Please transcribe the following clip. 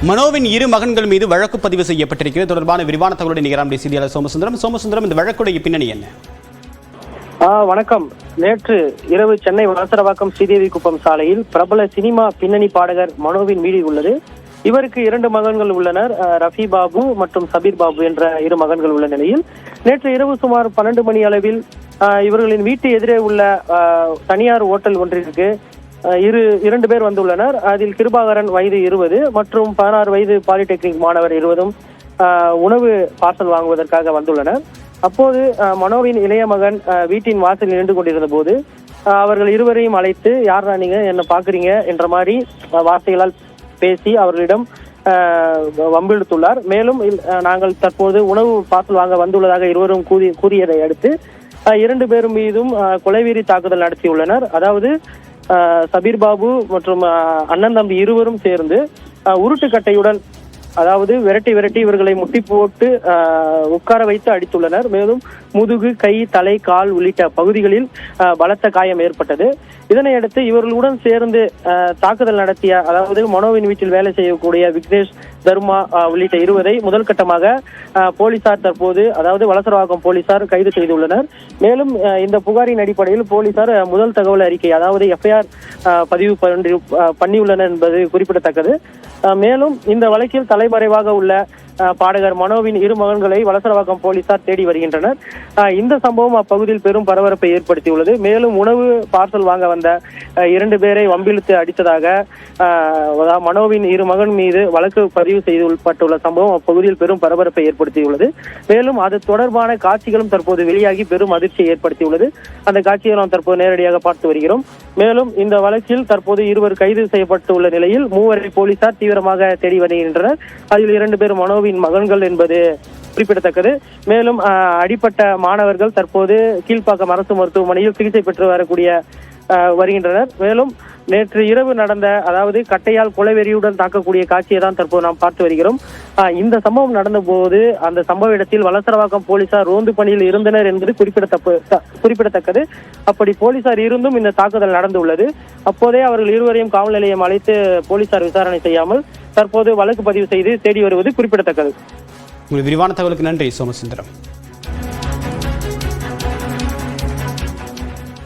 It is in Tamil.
மனோவின் இரு மகன்கள் மீது வழக்கு பதிவு செய்யப்பட்டிருக்கிறது. தொடர்பான விரிவான தகவலுடன் நிகராம் செய்தியாளர் சோமசுந்தரம், இந்த வழக்குடைய பின்னணி என்ன? வணக்கம். நேற்று இரவு சென்னை வளசரவாக்கம் ஸ்ரீதேவி குப்பம் சாலையில் பிரபல சினிமா பின்னணி பாடகர் மனோவின் வீடு உள்ளது. இவருக்கு 2 மகன்கள் உள்ளனர். ரஃபி பாபு மற்றும் சபீர் பாபு என்ற 2 மகன்கள் உள்ள நிலையில் நேற்று இரவு சுமார் 12 மணி அளவில் இவர்களின் வீட்டு எதிரே உள்ள தனியார் ஓட்டல் ஒன்றிற்கு 2 பேர் வந்துள்ளனர். அதில் கிருபாகரன் வயது 20 மற்றும் 16 வயது பாலிடெக்னிக் மாணவர் 20 உணவு பார்சல் வாங்குவதற்காக வந்துள்ளனர். அப்போது மனோவின் இளைய மகன் வீட்டின் வாசலில் நின்று கொண்டிருந்த போது அவர்கள் இருவரையும் அழைத்து, யாரா நீங்க என்ன பாக்குறீங்க என்ற மாதிரி வார்த்தைகளால் பேசி அவர்களிடம் வம்பிழுத்துள்ளார். மேலும் நாங்கள் தற்போது உணவு பார்சல் வாங்க வந்துள்ளதாக இருவரும் கூறியதை அடுத்து 2 பேரும் மீதும் கொலைவெறி தாக்குதல் நடத்தியுள்ளனர். அதாவது சபீர் பாபு மற்றும் அண்ணன் தம்பி இருவரும் சேர்ந்து உருட்டுக்கட்டையுடன், அதாவது விரட்டி இவர்களை முட்டி போட்டு உட்கார வைத்து அடித்துள்ளனர். மேலும் முதுகு, கை, தலை, கால் உள்ளிட்ட பகுதிகளில் பலத்த காயம் ஏற்பட்டது. இதனையடுத்து இவர்களுடன் சேர்ந்து தாக்குதல் நடத்திய, அதாவது மனோவின் வீட்டில் வேலை செய்யக்கூடிய விக்னேஷ், தர்மா உள்ளிட்ட 20 முதல் கட்டமாக போலீசார் தற்போது, அதாவது வளசரவாக்கம் போலீசார் கைது செய்துள்ளனர். மேலும் இந்த புகாரின் அடிப்படையில் போலீசார் முதல் தகவல் அறிக்கை, அதாவது எஃப்ஐஆர் பதிவு பண்ணியுள்ளனர் என்பது குறிப்பிடத்தக்கது. மேலும் இந்த வழக்கில் தலைமறைவாக உள்ள பாடகர் மனோவின் 2 மகன்களை வளசரவாக்கம் போலீசார் தேடி வருகின்றனர். இந்த சம்பவம் அப்பகுதியில் பெரும் பரபரப்பை ஏற்படுத்தியுள்ளது. மேலும் உணவு பார்சல் வாங்க வந்த 2 பேரை வம்பிழுத்து அடித்ததாக மனோவின் 2 மகன் மீது வழக்கு பதிவு செய்யப்பட்டுள்ள சம்பவம் அப்பகுதியில் பெரும் பரபரப்பை ஏற்படுத்தியுள்ளது. மேலும் அது தொடர்பான காட்சிகளும் தற்போது வெளியாகி பெரும் அதிர்ச்சியை ஏற்படுத்தியுள்ளது. அந்த காட்சியை நாம் தற்போது நேரடியாக பார்த்து வருகிறோம். மேலும் இந்த வழக்கில் தற்போது 2 கைது செய்யப்பட்டுள்ள நிலையில் 3 போலீசார் தீவிரமாக தேடி வருகின்றனர். அதில் 2 பேர் மனோவின் மகன்கள் என்பது குறிப்பிடத்தக்கது. மேலும் அடிப்பட்ட மாணவர்கள் தற்போது கீழ்ப்பாக்கம் அரசு மருத்துவமனையில் சிகிச்சை பெற்று வருகின்றனர். மேலும் நேற்று இரவு நடந்த, அதாவது கட்டையால் கொலைவெறியுடன் தாக்கக்கூடிய காட்சியை தான் தற்போது நாம் பார்த்து வருகிறோம். இந்த சம்பவம் நடந்த போது அந்த சம்பவ இடத்தில் வளசரவாக்கம் போலீசார் ரோந்து பணியில் இருந்தனர் என்பது குறிப்பிடத்தக்கது. அப்படி போலீசார் இருந்தும் இந்த தாக்குதல் நடந்துள்ளது. அப்போதே அவர்கள் இருவரையும் காவல் நிலையம் அழைத்து போலீசார் விசாரணை செய்யாமல் தற்போது வழக்கு பதிவு செய்து தேடி வருவது குறிப்பிடத்தக்கது. உங்கள் விரிவான தகவலுக்கு நன்றி சோமசுந்தரம்.